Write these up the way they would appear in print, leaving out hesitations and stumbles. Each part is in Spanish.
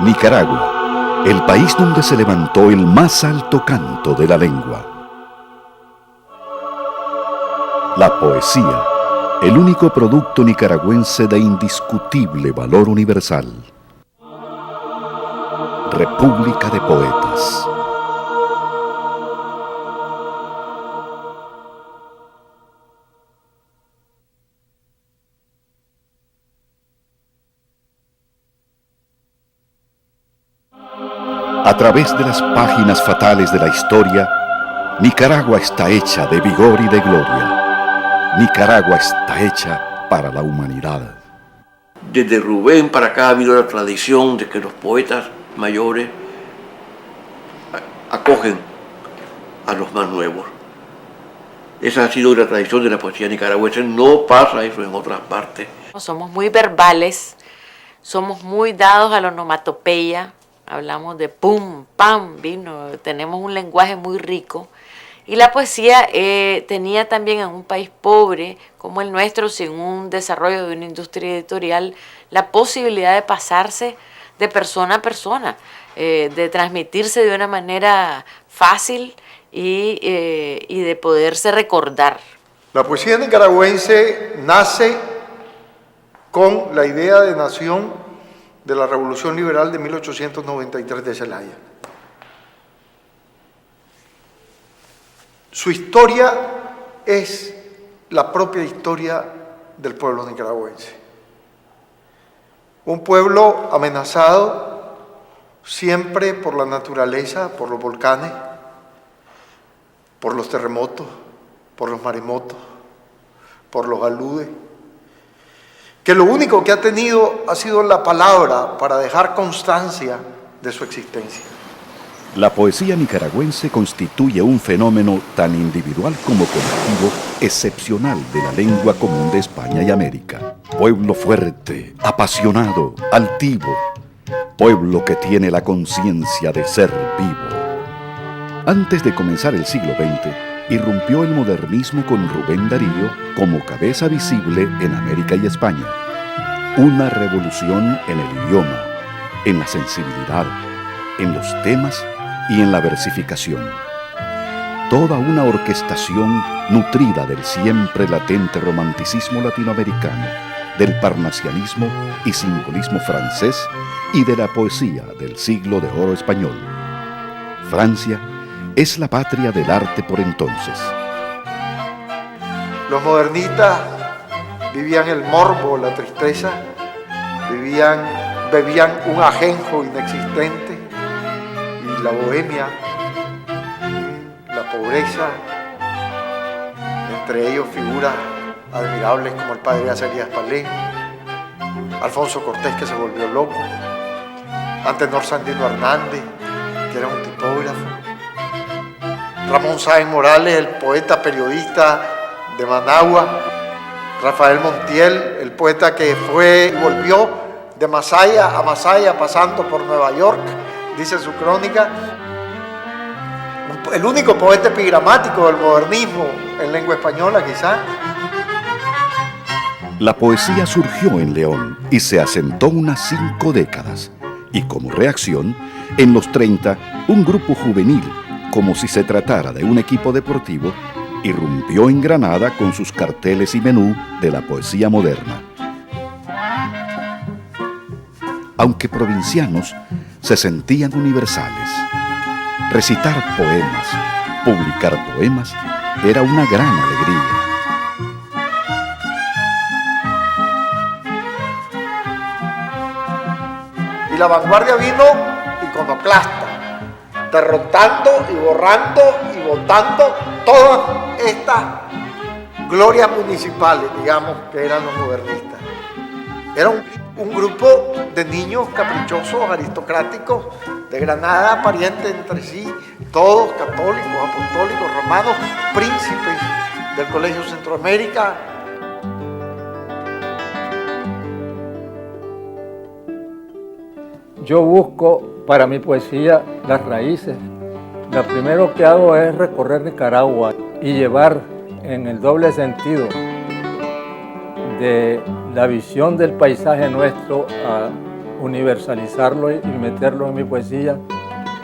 Nicaragua, el país donde se levantó el más alto canto de la lengua. La poesía, el único producto nicaragüense de indiscutible valor universal. República de Poetas. A través de las páginas fatales de la historia, Nicaragua está hecha de vigor y de gloria. Nicaragua está hecha para la humanidad. Desde Rubén para acá ha habido la tradición de que los poetas mayores acogen a los más nuevos. Esa ha sido la tradición de la poesía nicaragüense. No pasa eso en otras partes. Somos muy verbales, somos muy dados a la onomatopeya. Hablamos de pum, pam, vino, tenemos un lenguaje muy rico. Y la poesía tenía también en un país pobre como el nuestro, sin un desarrollo de una industria editorial, la posibilidad de pasarse de persona a persona, de transmitirse de una manera fácil y de poderse recordar. La poesía nicaragüense nace con la idea de nación de la Revolución Liberal de 1893 de Zelaya. Su historia es la propia historia del pueblo nicaragüense. Un pueblo amenazado siempre por la naturaleza, por los volcanes, por los terremotos, por los maremotos, por los aludes, que lo único que ha tenido ha sido la palabra para dejar constancia de su existencia. La poesía nicaragüense constituye un fenómeno tan individual como colectivo, excepcional de la lengua común de España y América. Pueblo fuerte, apasionado, altivo, pueblo que tiene la conciencia de ser vivo. Antes de comenzar el siglo XX, irrumpió el modernismo con Rubén Darío como cabeza visible en América y España. Una revolución en el idioma, en la sensibilidad, en los temas y en la versificación. Toda una orquestación nutrida del siempre latente romanticismo latinoamericano, del parnasianismo y simbolismo francés y de la poesía del siglo de oro español. Francia es la patria del arte por entonces. Los modernistas vivían el morbo, la tristeza, bebían un ajenjo inexistente y la bohemia, la pobreza, entre ellos figuras admirables como el padre Acerías Palén, Alfonso Cortés, que se volvió loco, Antenor Sandino Hernández, que era un tipógrafo, Ramón Sáenz Morales, el poeta periodista de Managua, Rafael Montiel, el poeta que fue y volvió de Masaya a Masaya pasando por Nueva York, dice su crónica, el único poeta epigramático del modernismo en lengua española quizá. La poesía surgió en León y se asentó unas 5 décadas. Y como reacción, en los 30, un grupo juvenil, como si se tratara de un equipo deportivo, irrumpió en Granada con sus carteles y menú de la poesía moderna. Aunque provincianos, se sentían universales. Recitar poemas, publicar poemas, era una gran alegría. Y la vanguardia vino iconoclasta, derrotando y borrando y botando todas estas glorias municipales, digamos, que eran los modernistas. Era un grupo de niños caprichosos, aristocráticos, de Granada, parientes entre sí, todos católicos, apostólicos, romanos, príncipes del Colegio Centroamérica. Yo busco para mi poesía las raíces. Lo primero que hago es recorrer Nicaragua y llevar en el doble sentido de la visión del paisaje nuestro a universalizarlo y meterlo en mi poesía,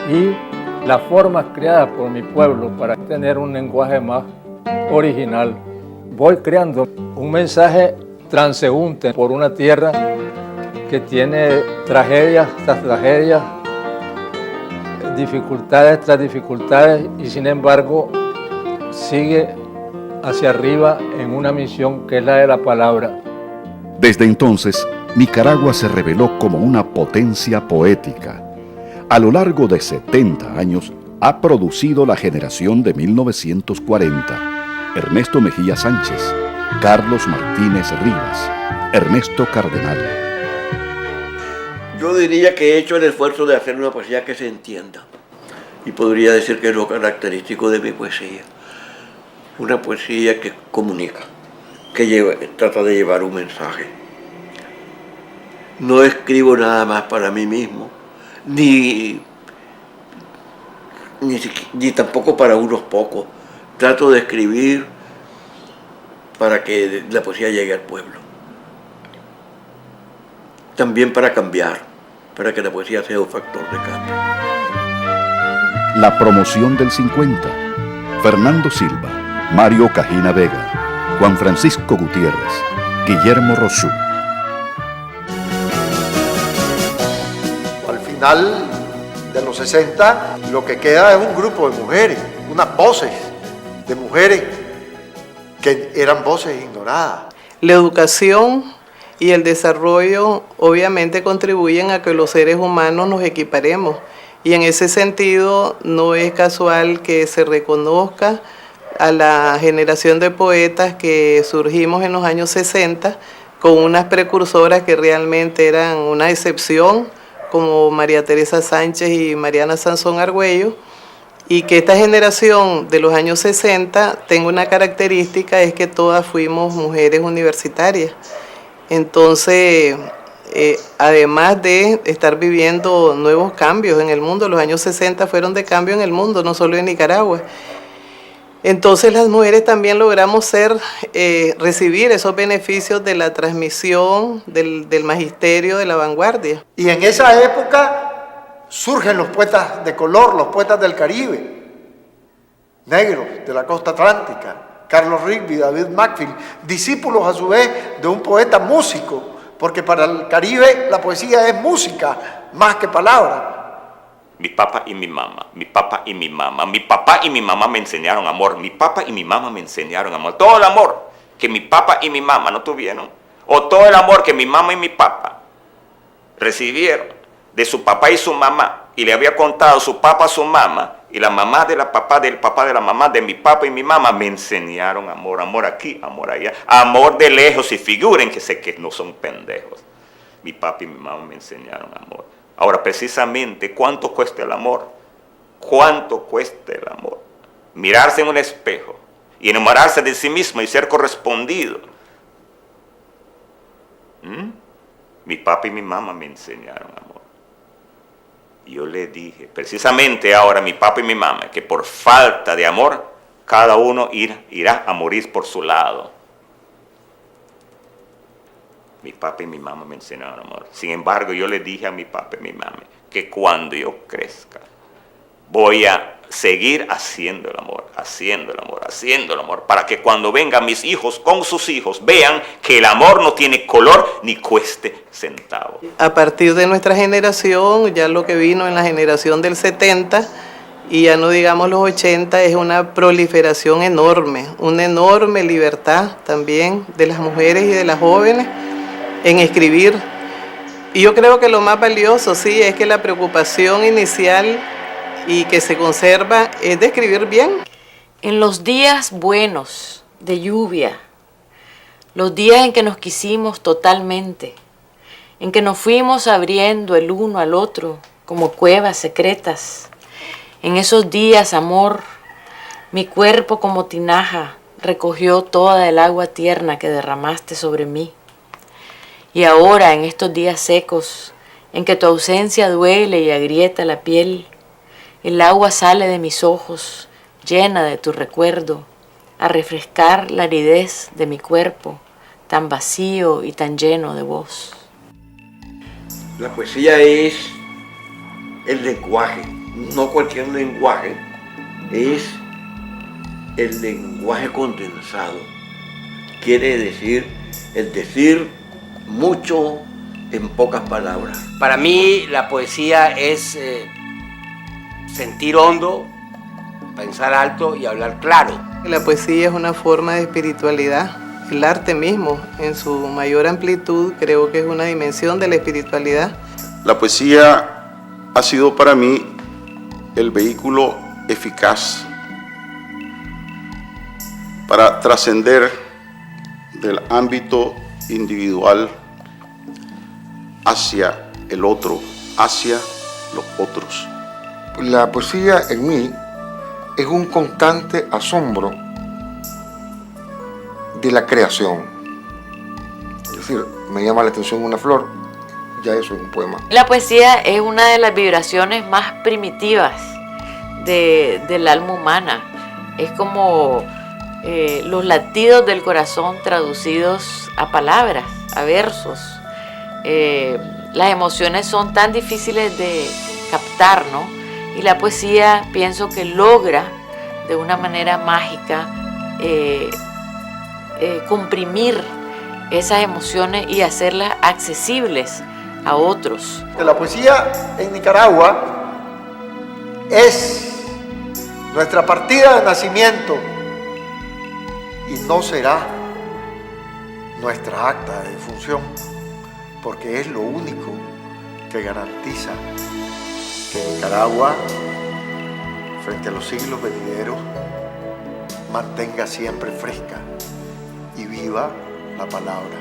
y las formas creadas por mi pueblo para tener un lenguaje más original. Voy creando un mensaje transeúnte por una tierra que tiene tragedias tras tragedias, dificultades tras dificultades, y sin embargo sigue hacia arriba en una misión que es la de la palabra. Desde entonces, Nicaragua se reveló como una potencia poética. A lo largo de 70 años, ha producido la generación de 1940, Ernesto Mejía Sánchez, Carlos Martínez Rivas, Ernesto Cardenal. Yo diría que he hecho el esfuerzo de hacer una poesía que se entienda. Y podría decir que es lo característico de mi poesía. Una poesía que comunica, que trata de llevar un mensaje. No escribo nada más para mí mismo, ni tampoco para unos pocos. Trato de escribir para que la poesía llegue al pueblo. También para cambiar, para que la poesía sea un factor de cambio. La promoción del 50. Fernando Silva, Mario Cajina Vega, Juan Francisco Gutiérrez, Guillermo Rossú. Al final de los 60, lo que queda es un grupo de mujeres, unas voces de mujeres que eran voces ignoradas. La educación y el desarrollo obviamente contribuyen a que los seres humanos nos equiparemos, y en ese sentido no es casual que se reconozca a la generación de poetas que surgimos en los años 60 con unas precursoras que realmente eran una excepción, como María Teresa Sánchez y Mariana Sansón Argüello, y que esta generación de los años 60 tenga una característica, es que todas fuimos mujeres universitarias. Entonces, además de estar viviendo nuevos cambios en el mundo, los años 60 fueron de cambio en el mundo, no solo en Nicaragua. Entonces las mujeres también logramos recibir esos beneficios de la transmisión del magisterio de la vanguardia. Y en esa época surgen los poetas de color, los poetas del Caribe, negros de la costa atlántica, Carlos Rigby, David Macfield, discípulos a su vez de un poeta músico, porque para el Caribe la poesía es música más que palabra. Mi papá y mi mamá, mi papá y mi mamá, mi papá y mi mamá me enseñaron amor, mi papá y mi mamá me enseñaron amor. Todo el amor que mi papá y mi mamá no tuvieron, o todo el amor que mi mamá y mi papá recibieron de su papá y su mamá, y le había contado su papá a su mamá, y la mamá de la papá del papá de la mamá de mi papá y mi mamá me enseñaron amor, amor aquí, amor allá, amor de lejos, y figuren que sé que no son pendejos. Mi papá y mi mamá me enseñaron amor. Ahora, precisamente, ¿cuánto cuesta el amor? ¿Cuánto cuesta el amor? Mirarse en un espejo y enamorarse de sí mismo y ser correspondido. Mi papá y mi mamá me enseñaron amor. Yo le dije, precisamente ahora, mi papá y mi mamá, que por falta de amor, cada uno irá a morir por su lado. Mi papá y mi mamá me enseñaron amor. Sin embargo, yo le dije a mi papá y mi mamá que cuando yo crezca, voy a seguir haciendo el amor, haciendo el amor, haciendo el amor, para que cuando vengan mis hijos con sus hijos, vean que el amor no tiene color ni cueste centavo. A partir de nuestra generación, ya lo que vino en la generación del 70, y ya no digamos los 80, es una proliferación enorme, una enorme libertad también de las mujeres y de las jóvenes en escribir. Y yo creo que lo más valioso, sí, es que la preocupación inicial y que se conserva es de escribir bien. En los días buenos de lluvia, los días en que nos quisimos totalmente, en que nos fuimos abriendo el uno al otro como cuevas secretas, en esos días, amor, mi cuerpo como tinaja recogió toda el agua tierna que derramaste sobre mí. Y ahora, en estos días secos, en que tu ausencia duele y agrieta la piel, el agua sale de mis ojos, llena de tu recuerdo, a refrescar la aridez de mi cuerpo, tan vacío y tan lleno de vos. La poesía es el lenguaje, no cualquier lenguaje, es el lenguaje condensado. Quiere decir el decir mucho en pocas palabras. Para mí la poesía es sentir hondo, pensar alto y hablar claro. La poesía es una forma de espiritualidad. El arte mismo, en su mayor amplitud, creo que es una dimensión de la espiritualidad. La poesía ha sido para mí el vehículo eficaz para trascender del ámbito individual hacia el otro, hacia los otros. La poesía en mí es un constante asombro de la creación. Es decir, me llama la atención una flor, ya eso es un poema. La poesía es una de las vibraciones más primitivas del alma humana. Es como los latidos del corazón traducidos a palabras, a versos. Las emociones son tan difíciles de captar, ¿no? Y la poesía pienso que logra de una manera mágica comprimir esas emociones y hacerlas accesibles a otros. La poesía en Nicaragua es nuestra partida de nacimiento y no será nuestra acta de defunción, porque es lo único que garantiza que Nicaragua, frente a los siglos venideros, mantenga siempre fresca y viva la palabra.